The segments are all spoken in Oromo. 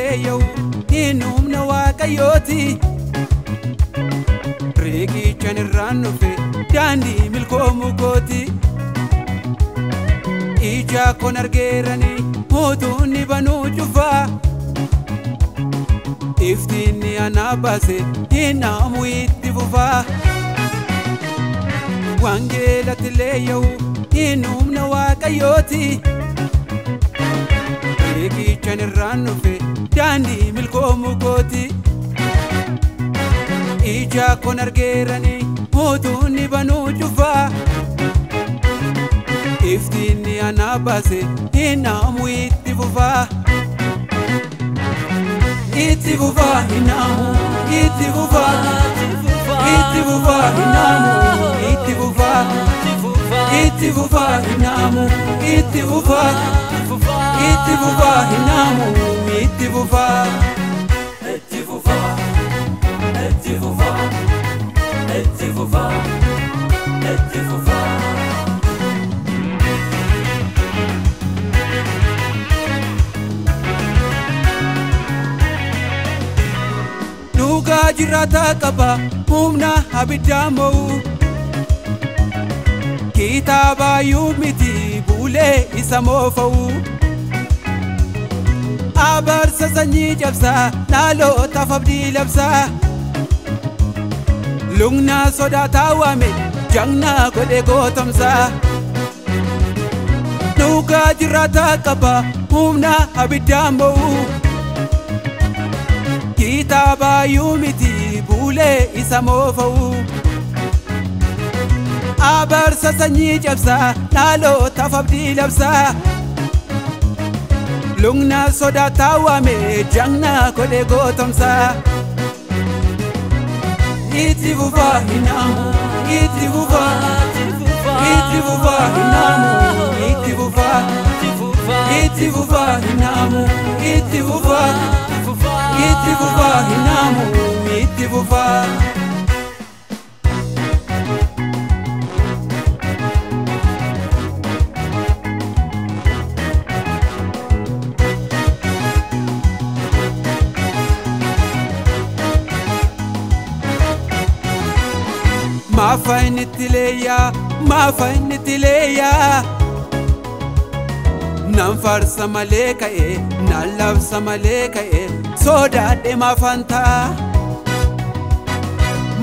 leeyyawu hin humna waaqayyooti riqichaan irraan dhufe daandii milkoomuu kooti ija koon argeerani mootuun banuu cufaa iftiinni ana baase hinaamu itti fufaa wangeelatti leeyyawu hin humna waaqayyooti riqichaan irraan dhufe daandii milkoomuu kooti ija koon argeerani mootuun banuu cufaa iftiinni ana baase hinaamu itti fufaa itti fufaa hinaamu itti fufaa itti fufaa hinaamu itti fufaa itti fufaa hinaamu itti fufaa itti fufaa hinaamu itti fufaa itti fufaa itti fufaa itti fufaa itti fufaa nuga jirata qaba humna abiddaa mo'u kitaabayyuu miti buulee isa moofa'u abarsa sanyii cabsaa dhaalootaaf abdii labsaa lugna sodaataa waame jagnaa godhe gootomsaa nuga jirata qaba humna abiddaa mo'u kitaabayyuu miti buulee isa moofa'u abarsa sanyii cabsaa dhaalootaaf abdii labsaa lugna sodaataa waame jagnaa godhe gootomsaa itti fufaa hinaamu itti fufaa itti fufaa hinaamu itti fufaa itti fufaa hinaamu itti fufaa itti fufaa hinaamu itti fufaa maafa inni tileeyyaa nan farsa malee ka'e nan labsa malee ka'e sodaadhe maafantaa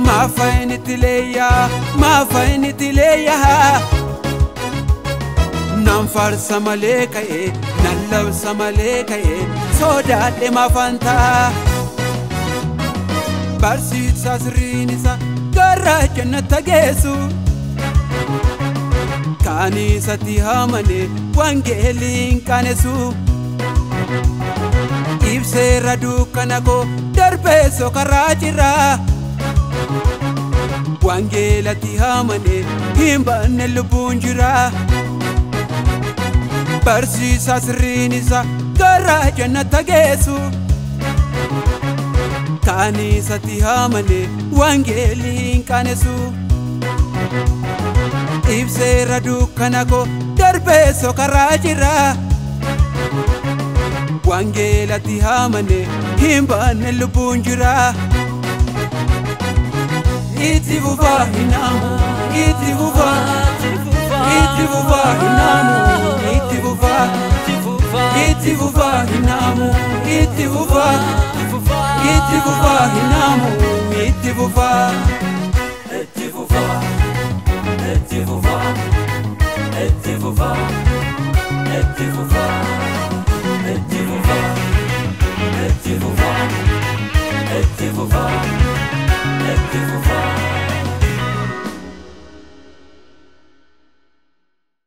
maafa inni tileeyyaa nan farsa malee ka'e nan labsa malee ka'e sodaadhe maafantaa barsiisaa sirriin isa gara jannata geessu kanisatti hamane wangeeliin qaanessu ibseera dukkana koo darbeessoo karaa jira wangeelatti hamane hin banne lubbuun jira barsiisaa sirriin isa gara jannata geessu kanisatti hamane wangeeliin qaanessu ibseera dukkana koo darbeessoo karaa jira wangeelatti hamane hin banne lubbuun jira itti fufaa hinaamu itti fufaa itti fufaa hinaamu itti fufaa itti fufaa hinaamu itti fufaa itti fufaa hinaamu itti fufaa itti fufaa itti fufaa itti fufaa itti fufaa itti fufaa itti fufaa itti fufaa itti fufaa